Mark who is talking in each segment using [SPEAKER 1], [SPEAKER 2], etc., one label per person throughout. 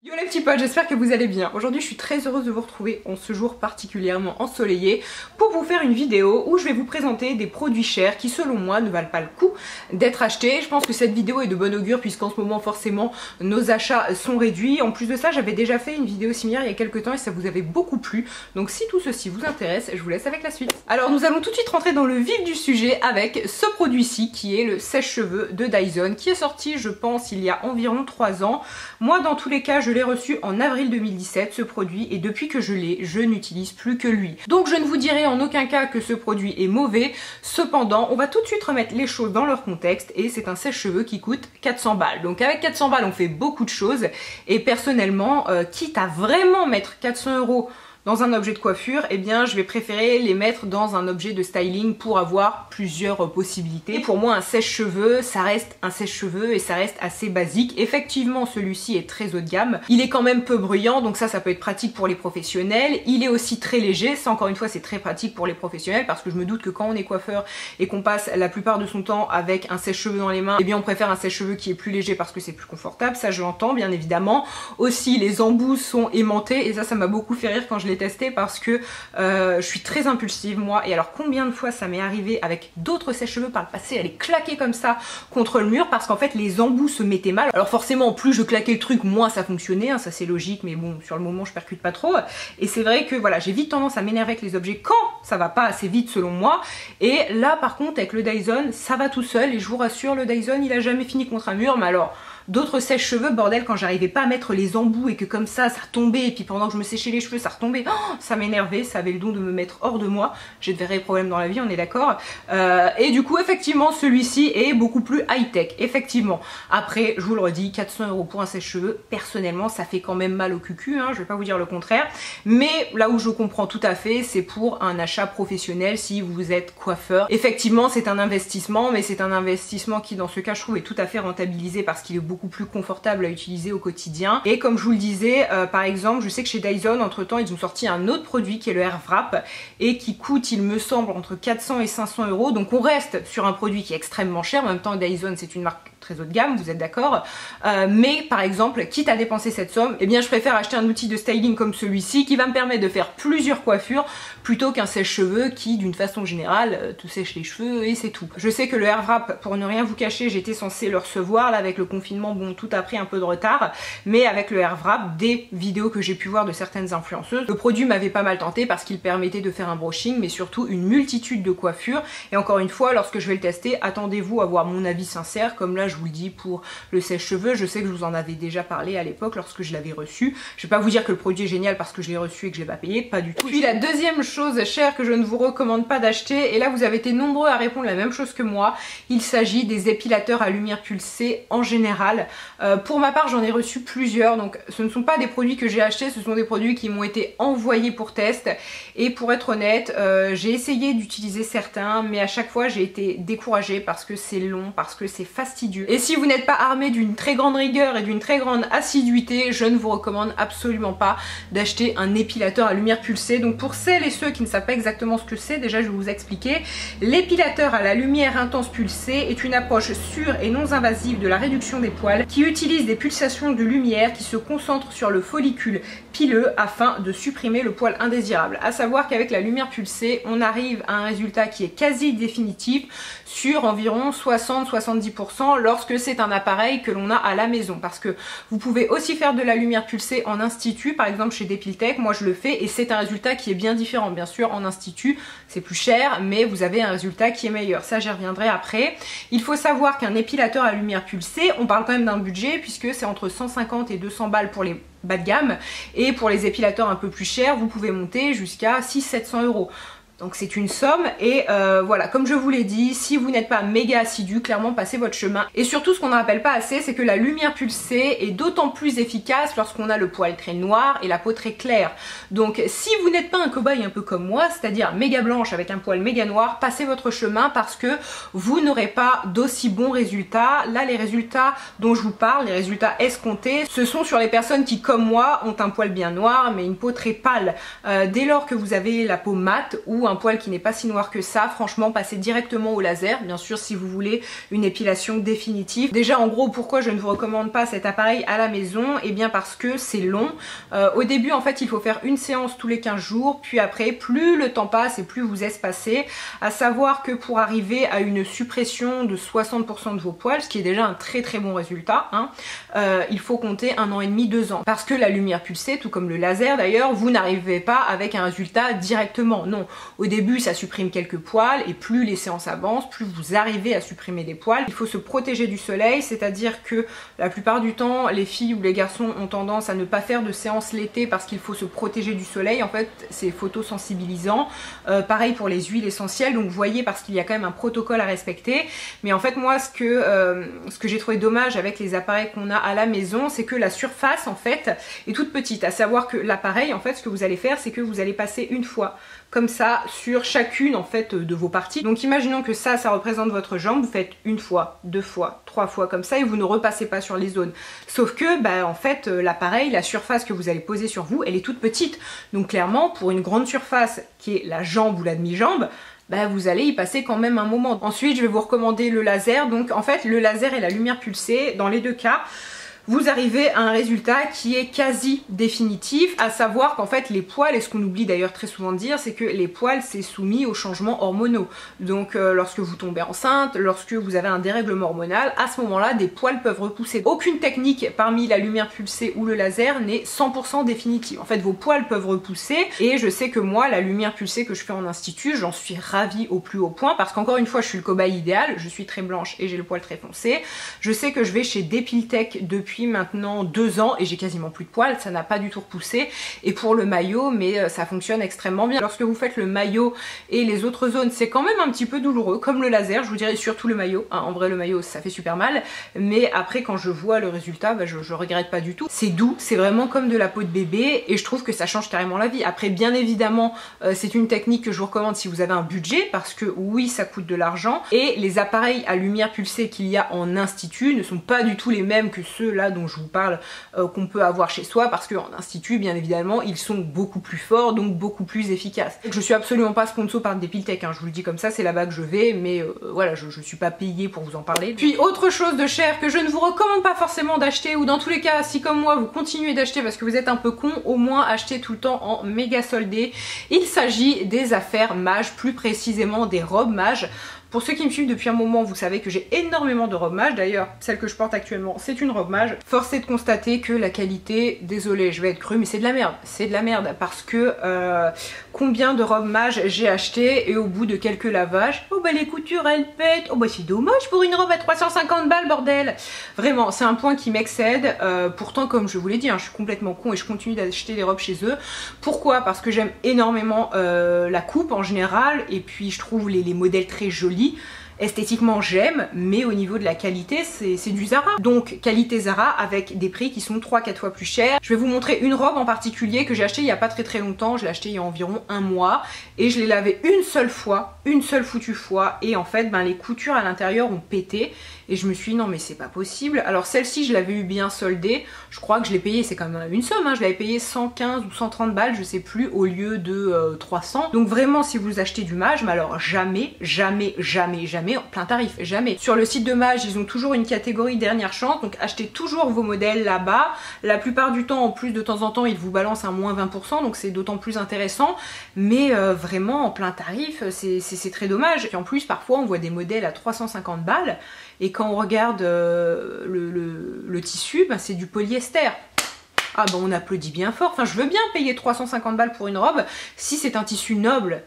[SPEAKER 1] Yo les petits potes, j'espère que vous allez bien. Aujourd'hui je suis très heureuse de vous retrouver en ce jour particulièrement ensoleillé pour vous faire une vidéo où je vais vous présenter des produits chers qui selon moi ne valent pas le coup d'être achetés. Je pense que cette vidéo est de bon augure puisqu'en ce moment forcément nos achats sont réduits. En plus de ça, j'avais déjà fait une vidéo similaire il y a quelques temps et ça vous avait beaucoup plu. Donc si tout ceci vous intéresse, je vous laisse avec la suite. Alors nous allons tout de suite rentrer dans le vif du sujet avec ce produit-ci qui est le sèche-cheveux de Dyson qui est sorti je pense il y a environ 3 ans. Moi dans tous les cas je l'ai reçu en avril 2017 ce produit et depuis que je l'ai, je n'utilise plus que lui. Donc je ne vous dirai en aucun cas que ce produit est mauvais. Cependant, on va tout de suite remettre les choses dans leur contexte et c'est un sèche-cheveux qui coûte 400 balles. Donc avec 400 balles, on fait beaucoup de choses et personnellement, quitte à vraiment mettre 400 € dans un objet de coiffure, eh bien je vais préférer les mettre dans un objet de styling pour avoir plusieurs possibilités. Pour moi un sèche-cheveux, ça reste un sèche-cheveux et ça reste assez basique. Effectivement celui-ci est très haut de gamme, il est quand même peu bruyant donc ça peut être pratique pour les professionnels. Il est aussi très léger, ça encore une fois c'est très pratique pour les professionnels parce que je me doute que quand on est coiffeur et qu'on passe la plupart de son temps avec un sèche-cheveux dans les mains, eh bien on préfère un sèche-cheveux qui est plus léger parce que c'est plus confortable, ça je l'entends bien évidemment. Aussi les embouts sont aimantés et ça m'a beaucoup fait rire quand je l'ai testé parce que je suis très impulsive moi et alors combien de fois ça m'est arrivé avec d'autres sèche-cheveux par le passé à les claquer comme ça contre le mur parce qu'en fait les embouts se mettaient mal. Alors forcément plus je claquais le truc moins ça fonctionnait, hein, ça c'est logique mais bon sur le moment je percute pas trop et c'est vrai que voilà j'ai vite tendance à m'énerver avec les objets quand ça va pas assez vite selon moi et là par contre avec le Dyson ça va tout seul et je vous rassure le Dyson il a jamais fini contre un mur mais alors d'autres sèche-cheveux, bordel, quand j'arrivais pas à mettre les embouts et que comme ça tombait et puis pendant que je me séchais les cheveux ça retombait, oh, ça m'énervait, ça avait le don de me mettre hors de moi. J'ai de vrais problèmes dans la vie, on est d'accord. Et du coup effectivement celui-ci est beaucoup plus high-tech, effectivement. Après je vous le redis, 400 € pour un sèche-cheveux, personnellement ça fait quand même mal au cucu, hein, je vais pas vous dire le contraire. Mais là où je comprends tout à fait, c'est pour un achat professionnel si vous êtes coiffeur. Effectivement c'est un investissement, mais c'est un investissement qui dans ce cas je trouve est tout à fait rentabilisé parce qu'il est beaucoup plus confortable à utiliser au quotidien. Et comme je vous le disais, par exemple, je sais que chez Dyson, entre temps, ils ont sorti un autre produit qui est le Air Wrap et qui coûte, il me semble, entre 400 et 500 €. Donc on reste sur un produit qui est extrêmement cher. En même temps, Dyson, c'est une marque très haut de gamme, vous êtes d'accord, mais par exemple, quitte à dépenser cette somme, eh bien je préfère acheter un outil de styling comme celui-ci qui va me permettre de faire plusieurs coiffures plutôt qu'un sèche-cheveux qui, d'une façon générale, te sèche les cheveux et c'est tout. Je sais que le Air Wrap, pour ne rien vous cacher, j'étais censée le recevoir, là avec le confinement, bon, tout a pris un peu de retard, mais avec le Air Wrap, des vidéos que j'ai pu voir de certaines influenceuses, le produit m'avait pas mal tenté parce qu'il permettait de faire un brushing, mais surtout une multitude de coiffures. Et encore une fois, lorsque je vais le tester, attendez-vous à voir mon avis sincère, comme là je vous le dis pour le sèche-cheveux, je sais que je vous en avais déjà parlé à l'époque lorsque je l'avais reçu. Je vais pas vous dire que le produit est génial parce que je l'ai reçu et que je l'ai pas payé, pas du tout. Puis la deuxième chose chère que je ne vous recommande pas d'acheter, et là vous avez été nombreux à répondre la même chose que moi, il s'agit des épilateurs à lumière pulsée en général. Pour ma part j'en ai reçu plusieurs, donc ce ne sont pas des produits que j'ai achetés, ce sont des produits qui m'ont été envoyés pour test et pour être honnête j'ai essayé d'utiliser certains mais à chaque fois j'ai été découragée parce que c'est long, parce que c'est fastidieux. Et si vous n'êtes pas armé d'une très grande rigueur et d'une très grande assiduité, je ne vous recommande absolument pas d'acheter un épilateur à lumière pulsée. Donc pour celles et ceux qui ne savent pas exactement ce que c'est, déjà je vais vous expliquer. L'épilateur à la lumière intense pulsée est une approche sûre et non invasive de la réduction des poils qui utilise des pulsations de lumière qui se concentrent sur le follicule pileux afin de supprimer le poil indésirable. À savoir qu'avec la lumière pulsée, on arrive à un résultat qui est quasi définitif sur environ 60-70% lorsque c'est un appareil que l'on a à la maison. Parce que vous pouvez aussi faire de la lumière pulsée en institut, par exemple chez Depiltech, moi je le fais et c'est un résultat qui est bien différent. Bien sûr en institut c'est plus cher mais vous avez un résultat qui est meilleur, ça j'y reviendrai après. Il faut savoir qu'un épilateur à lumière pulsée, on parle quand même d'un budget puisque c'est entre 150 et 200 balles pour les bas de gamme et pour les épilateurs un peu plus chers vous pouvez monter jusqu'à 600-700 €. Donc c'est une somme et voilà, comme je vous l'ai dit, si vous n'êtes pas méga assidu, clairement passez votre chemin. Et surtout ce qu'on ne rappelle pas assez, c'est que la lumière pulsée est d'autant plus efficace lorsqu'on a le poil très noir et la peau très claire. Donc si vous n'êtes pas un cobaye un peu comme moi, c'est-à-dire méga blanche avec un poil méga noir, passez votre chemin parce que vous n'aurez pas d'aussi bons résultats. Là les résultats dont je vous parle, les résultats escomptés, ce sont sur les personnes qui comme moi ont un poil bien noir mais une peau très pâle. Dès lors que vous avez la peau mate ou vous un poil qui n'est pas si noir que ça, franchement passez directement au laser, bien sûr si vous voulez une épilation définitive. Déjà en gros pourquoi je ne vous recommande pas cet appareil à la maison, et bien parce que c'est long. Au début en fait il faut faire une séance tous les 15 jours, puis après plus le temps passe et plus vous espacez, à savoir que pour arriver à une suppression de 60% de vos poils, ce qui est déjà un très très bon résultat, hein, il faut compter 1 an et demi, 2 ans. Parce que la lumière pulsée, tout comme le laser d'ailleurs, vous n'arrivez pas avec un résultat directement, non. Au début ça supprime quelques poils et plus les séances avancent, plus vous arrivez à supprimer des poils. Il faut se protéger du soleil, c'est-à-dire que la plupart du temps les filles ou les garçons ont tendance à ne pas faire de séance l'été parce qu'il faut se protéger du soleil, en fait c'est photosensibilisant. Pareil pour les huiles essentielles, donc vous voyez, parce qu'il y a quand même un protocole à respecter. Mais en fait moi ce que j'ai trouvé dommage avec les appareils qu'on a à la maison, c'est que la surface en fait est toute petite, à savoir que l'appareil en fait ce que vous allez faire c'est que vous allez passer une fois comme ça sur chacune en fait de vos parties. Donc imaginons que ça représente votre jambe, vous faites une fois, 2 fois, 3 fois comme ça et vous ne repassez pas sur les zones. Sauf que bah en fait l'appareil, la surface que vous allez poser sur vous, elle est toute petite. Donc clairement pour une grande surface qui est la jambe ou la demi-jambe, bah vous allez y passer quand même un moment. Ensuite je vais vous recommander le laser. Donc en fait le laser et la lumière pulsée, dans les deux cas vous arrivez à un résultat qui est quasi définitif, à savoir qu'en fait les poils, et ce qu'on oublie d'ailleurs très souvent de dire, c'est que les poils c'est soumis aux changements hormonaux. Donc lorsque vous tombez enceinte, lorsque vous avez un dérèglement hormonal, à ce moment là des poils peuvent repousser. Aucune technique parmi la lumière pulsée ou le laser n'est 100% définitive. En fait vos poils peuvent repousser, et je sais que moi la lumière pulsée que je fais en institut, j'en suis ravie au plus haut point, parce qu'encore une fois je suis le cobaye idéal, je suis très blanche et j'ai le poil très foncé. Je sais que je vais chez Depiltech depuis maintenant 2 ans et j'ai quasiment plus de poils, ça n'a pas du tout repoussé. Et pour le maillot, mais ça fonctionne extrêmement bien. Lorsque vous faites le maillot et les autres zones, c'est quand même un petit peu douloureux, comme le laser, je vous dirais surtout le maillot, hein. En vrai le maillot ça fait super mal, mais après quand je vois le résultat, bah, je regrette pas du tout. C'est doux, c'est vraiment comme de la peau de bébé et je trouve que ça change carrément la vie. Après bien évidemment c'est une technique que je vous recommande si vous avez un budget, parce que oui ça coûte de l'argent, et les appareils à lumière pulsée qu'il y a en institut ne sont pas du tout les mêmes que ceux là dont je vous parle, qu'on peut avoir chez soi, parce qu'en institut bien évidemment ils sont beaucoup plus forts, donc beaucoup plus efficaces. Je suis absolument pas sponsor par Depiltech, hein, je vous le dis comme ça, c'est là-bas que je vais, mais voilà, je suis pas payée pour vous en parler. Puis autre chose de cher que je ne vous recommande pas forcément d'acheter, ou dans tous les cas si comme moi vous continuez d'acheter parce que vous êtes un peu con, au moins achetez tout le temps en méga soldé. Il s'agit des affaires Maje, plus précisément des robes Maje. Pour ceux qui me suivent depuis un moment, vous savez que j'ai énormément de robes Maje. D'ailleurs, celle que je porte actuellement, c'est une robe Maje. Force est de constater que la qualité, désolée, je vais être crue, mais c'est de la merde. C'est de la merde parce que combien de robes Maje j'ai acheté et au bout de quelques lavages, oh bah les coutures elles pètent, oh bah c'est dommage pour une robe à 350 balles bordel. Vraiment, c'est un point qui m'excède. Pourtant, comme je vous l'ai dit, hein, je suis complètement con et je continue d'acheter des robes chez eux. Pourquoi? Parce que j'aime énormément la coupe en général, et puis je trouve les modèles très jolis. Esthétiquement j'aime, mais au niveau de la qualité c'est du Zara. Donc qualité Zara avec des prix qui sont 3-4 fois plus chers. Je vais vous montrer une robe en particulier que j'ai achetée il y a pas très longtemps. Je l'ai achetée il y a environ 1 mois et je l'ai lavée une seule fois, une seule foutue fois, et en fait ben, les coutures à l'intérieur ont pété et je me suis dit non mais c'est pas possible. Alors celle-ci je l'avais eu bien soldée, je crois que je l'ai payée, c'est quand même une somme, hein. Je l'avais payée 115 ou 130 balles, je sais plus, au lieu de 300. Donc vraiment si vous achetez du Maje, mais alors jamais, jamais, jamais, jamais en plein tarif, jamais. Sur le site de Maje, ils ont toujours une catégorie dernière chance, donc achetez toujours vos modèles là-bas. La plupart du temps, en plus de temps en temps, ils vous balancent un moins 20%, donc c'est d'autant plus intéressant. Mais vraiment en plein tarif, c'est très dommage. Et en plus, parfois, on voit des modèles à 350 balles, et quand on regarde le tissu, ben, c'est du polyester. Ah ben on applaudit bien fort. Enfin, je veux bien payer 350 balles pour une robe si c'est un tissu noble.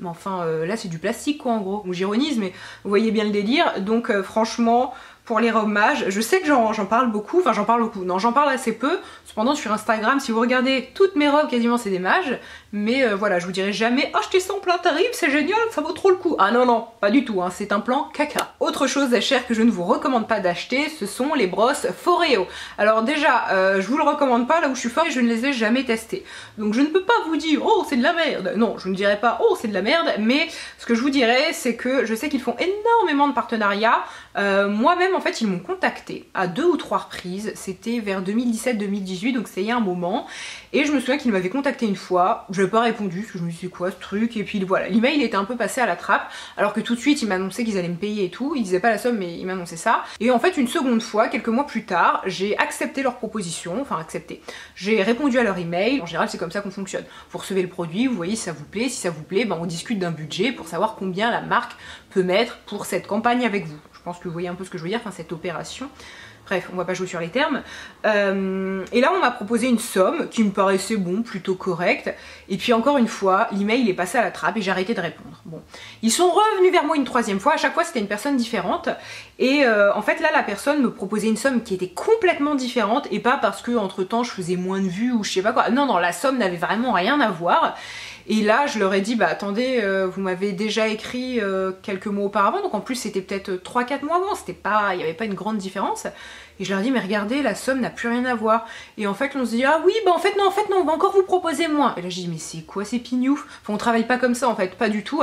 [SPEAKER 1] Mais enfin là c'est du plastique quoi en gros. J'ironise mais vous voyez bien le délire. Donc franchement pour les robes Maje, je sais que j'en parle beaucoup, enfin j'en parle beaucoup, non j'en parle assez peu. Cependant sur Instagram si vous regardez toutes mes robes quasiment c'est des Maje. Mais voilà, je vous dirai jamais achetez ça en plein tarif, c'est génial, ça vaut trop le coup. Ah non non, pas du tout, hein, c'est un plan caca. Autre chose chère que je ne vous recommande pas d'acheter, ce sont les brosses Foreo. Alors déjà, je vous le recommande pas, là où je suis fort, je ne les ai jamais testées. Donc je ne peux pas vous dire oh c'est de la merde. Non, je ne dirais pas oh c'est de la merde, mais ce que je vous dirais c'est que je sais qu'ils font énormément de partenariats. Moi-même en fait ils m'ont contacté à 2 ou 3 reprises, c'était vers 2017-2018, donc c'est il y a un moment, et je me souviens qu'ils m'avaient contacté une fois, je n'ai pas répondu parce que je me suis dit quoi ce truc, et puis voilà, l'email était un peu passé à la trappe, alors que tout de suite ils m'annonçaient qu'ils allaient me payer et tout, ils disaient pas la somme mais ils m'annonçaient ça, et en fait une seconde fois, quelques mois plus tard, j'ai accepté leur proposition, enfin accepté, j'ai répondu à leur email, en général c'est comme ça qu'on fonctionne, vous recevez le produit, vous voyez si ça vous plaît, si ça vous plaît, ben, on discute d'un budget pour savoir combien la marque peut mettre pour cette campagne avec vous. Je pense que vous voyez un peu ce que je veux dire, enfin cette opération. Bref, on va pas jouer sur les termes. Et là, on m'a proposé une somme qui me paraissait bon, plutôt correcte. Et puis encore une fois, l'email est passé à la trappe et j'ai arrêté de répondre. Bon, ils sont revenus vers moi une troisième fois. À chaque fois, c'était une personne différente. Et en fait, là, la personne me proposait une somme qui était complètement différente et pas parce que entre temps, je faisais moins de vues ou je sais pas quoi. Non, non, la somme n'avait vraiment rien à voir. Et là, je leur ai dit, bah attendez, vous m'avez déjà écrit quelques mois auparavant, donc en plus c'était peut-être 3-4 mois avant, c'était pas, il n'y avait pas une grande différence. Et je leur ai dit, mais regardez, la somme n'a plus rien à voir. Et en fait, on se dit, ah oui, bah en fait non, on va encore vous proposer moins. Et là, j'ai dit, mais c'est quoi ces pignoufs? Enfin, on travaille pas comme ça en fait, pas du tout.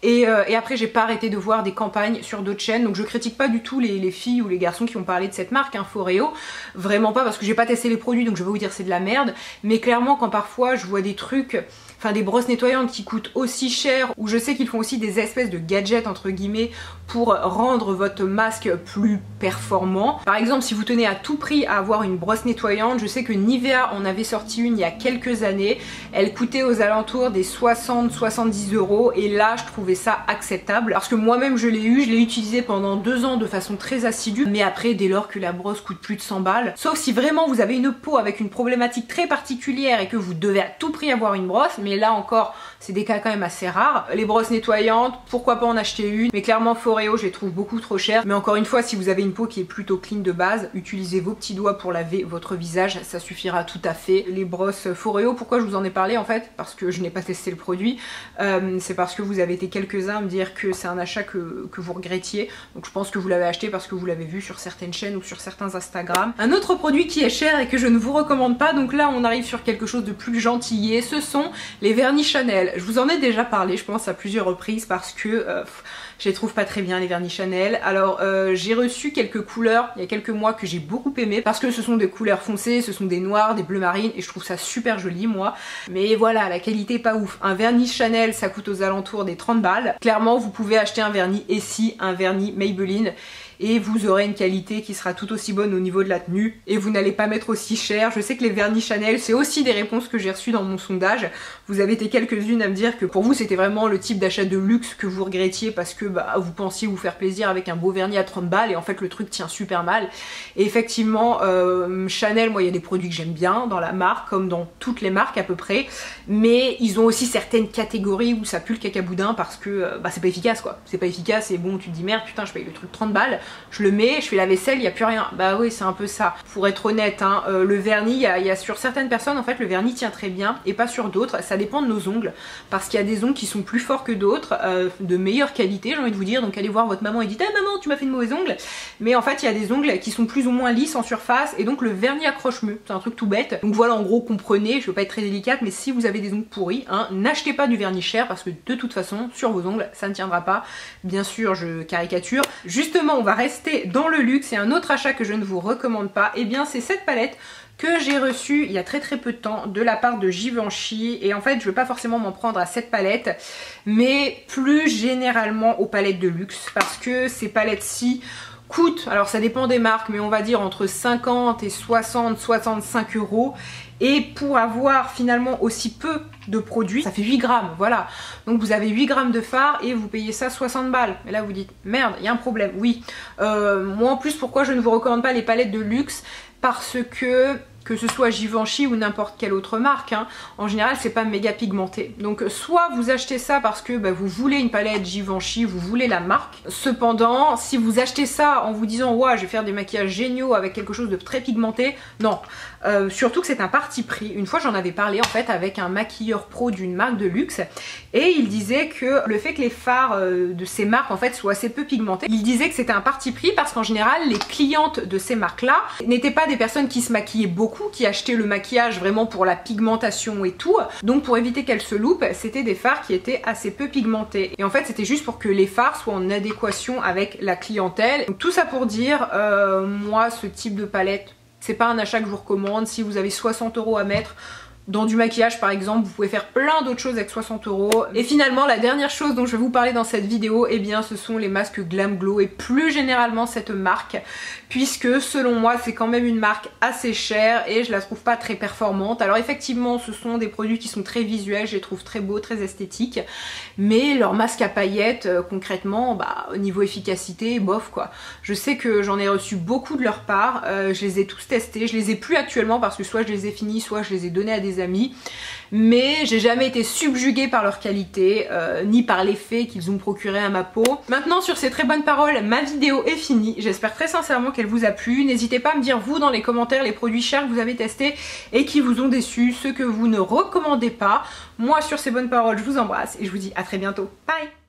[SPEAKER 1] Et après, j'ai pas arrêté de voir des campagnes sur d'autres chaînes, donc je critique pas du tout les filles ou les garçons qui ont parlé de cette marque, hein, Foreo. Vraiment pas, parce que j'ai pas testé les produits, donc je vais vous dire c'est de la merde. Mais clairement, quand parfois je vois des trucs, enfin des brosses nettoyantes qui coûtent aussi cher, ou je sais qu'ils font aussi des espèces de gadgets entre guillemets pour rendre votre masque plus performant. Par exemple, si vous tenez à tout prix à avoir une brosse nettoyante, je sais que Nivea en avait sorti une il y a quelques années, elle coûtait aux alentours des 60-70 € et là je trouvais ça acceptable parce que moi-même je l'ai eu, je l'ai utilisé pendant 2 ans de façon très assidue, mais après dès lors que la brosse coûte plus de 100 balles, sauf si vraiment vous avez une peau avec une problématique très particulière et que vous devez à tout prix avoir une brosse, mais là encore c'est des cas quand même assez rares. Les brosses nettoyantes, pourquoi pas en acheter une, mais clairement Foreo je les trouve beaucoup trop chères. Mais encore une fois, si vous avez une peau qui est plutôt clean de base, utilisez vos petits doigts pour laver votre visage, ça suffira tout à fait. Les brosses Foreo, pourquoi je vous en ai parlé en fait? Parce que je n'ai pas testé le produit, c'est parce que vous avez été quelques-uns à me dire que c'est un achat que vous regrettiez, donc je pense que vous l'avez acheté parce que vous l'avez vu sur certaines chaînes ou sur certains Instagram. Un autre produit qui est cher et que je ne vous recommande pas, donc là on arrive sur quelque chose de plus gentillet, ce sont les vernis Chanel. Je vous en ai déjà parlé, je pense à plusieurs reprises parce que je les trouve pas très bien les vernis Chanel. Alors j'ai reçu quelques couleurs il y a quelques mois que j'ai beaucoup aimé parce que ce sont des couleurs foncées, ce sont des noirs, des bleus marines et je trouve ça super joli moi. Mais voilà, la qualité est pas ouf. Un vernis Chanel ça coûte aux alentours des 30 balles. Clairement vous pouvez acheter un vernis Essie, un vernis Maybelline et vous aurez une qualité qui sera tout aussi bonne au niveau de la tenue et vous n'allez pas mettre aussi cher. Je sais que les vernis Chanel, c'est aussi des réponses que j'ai reçues dans mon sondage. Vous avez été quelques-unes à me dire que pour vous c'était vraiment le type d'achat de luxe que vous regrettiez parce que bah, vous pensiez vous faire plaisir avec un beau vernis à 30 balles et en fait le truc tient super mal. Et effectivement Chanel, moi il y a des produits que j'aime bien dans la marque comme dans toutes les marques à peu près, mais ils ont aussi certaines catégories où ça pue le cacaboudin parce que bah, c'est pas efficace quoi. C'est pas efficace et bon tu te dis merde putain je paye le truc 30 balles. Je le mets, je fais la vaisselle, il n'y a plus rien. Bah oui, c'est un peu ça. Pour être honnête, hein, le vernis, il y a sur certaines personnes, en fait, le vernis tient très bien et pas sur d'autres. Ça dépend de nos ongles parce qu'il y a des ongles qui sont plus forts que d'autres, de meilleure qualité, j'ai envie de vous dire. Donc allez voir votre maman et dites ah maman, tu m'as fait de mauvais ongles. Mais en fait, il y a des ongles qui sont plus ou moins lisses en surface et donc le vernis accroche mieux. C'est un truc tout bête. Donc voilà, en gros, comprenez, je veux pas être très délicate, mais si vous avez des ongles pourris, hein, n'achetez pas du vernis cher parce que de toute façon, sur vos ongles, ça ne tiendra pas. Bien sûr, je caricature. Justement, on va rester dans le luxe et un autre achat que je ne vous recommande pas, et bien c'est cette palette que j'ai reçue il y a très peu de temps de la part de Givenchy et en fait je veux pas forcément m'en prendre à cette palette mais plus généralement aux palettes de luxe parce que ces palettes-ci coûtent, alors ça dépend des marques mais on va dire entre 50 et 60-65 €. Et pour avoir finalement aussi peu de produits, ça fait 8 grammes, voilà. Donc vous avez 8 grammes de fard et vous payez ça 60 balles. Et là vous dites, merde, il y a un problème, oui. Moi en plus, pourquoi je ne vous recommande pas les palettes de luxe? Parce que ce soit Givenchy ou n'importe quelle autre marque, hein, en général c'est pas méga pigmenté. Donc soit vous achetez ça parce que bah, vous voulez une palette Givenchy, vous voulez la marque. Cependant, si vous achetez ça en vous disant ouais je vais faire des maquillages géniaux avec quelque chose de très pigmenté, non. surtout que c'est un parti pris. Une fois j'en avais parlé en fait avec un maquilleur pro d'une marque de luxe et il disait que le fait que les fards de ces marques en fait soient assez peu pigmentés, il disait que c'était un parti pris parce qu'en général les clientes de ces marques là n'étaient pas des personnes qui se maquillaient beaucoup, qui achetaient le maquillage vraiment pour la pigmentation et tout, donc pour éviter qu'elles se loupent, c'était des fards qui étaient assez peu pigmentés et en fait c'était juste pour que les fards soient en adéquation avec la clientèle. Donc, tout ça pour dire, moi ce type de palette c'est pas un achat que je vous recommande. Si vous avez 60 € à mettre dans du maquillage par exemple, vous pouvez faire plein d'autres choses avec 60 €. Et finalement la dernière chose dont je vais vous parler dans cette vidéo, eh bien ce sont les masques Glam Glow et plus généralement cette marque, puisque selon moi c'est quand même une marque assez chère et je la trouve pas très performante. Alors effectivement ce sont des produits qui sont très visuels, je les trouve très beaux, très esthétiques, mais leur masque à paillettes concrètement, bah au niveau efficacité, bof quoi. Je sais que j'en ai reçu beaucoup de leur part, je les ai tous testés, je les ai plus actuellement parce que soit je les ai finis, soit je les ai donnés à des amis, mais j'ai jamais été subjuguée par leur qualité ni par l'effet qu'ils ont procuré à ma peau. Maintenant sur ces très bonnes paroles, ma vidéo est finie, j'espère très sincèrement qu'elle vous a plu. N'hésitez pas à me dire vous dans les commentaires les produits chers que vous avez testés et qui vous ont déçu, ceux que vous ne recommandez pas. Moi sur ces bonnes paroles je vous embrasse et je vous dis à très bientôt, bye.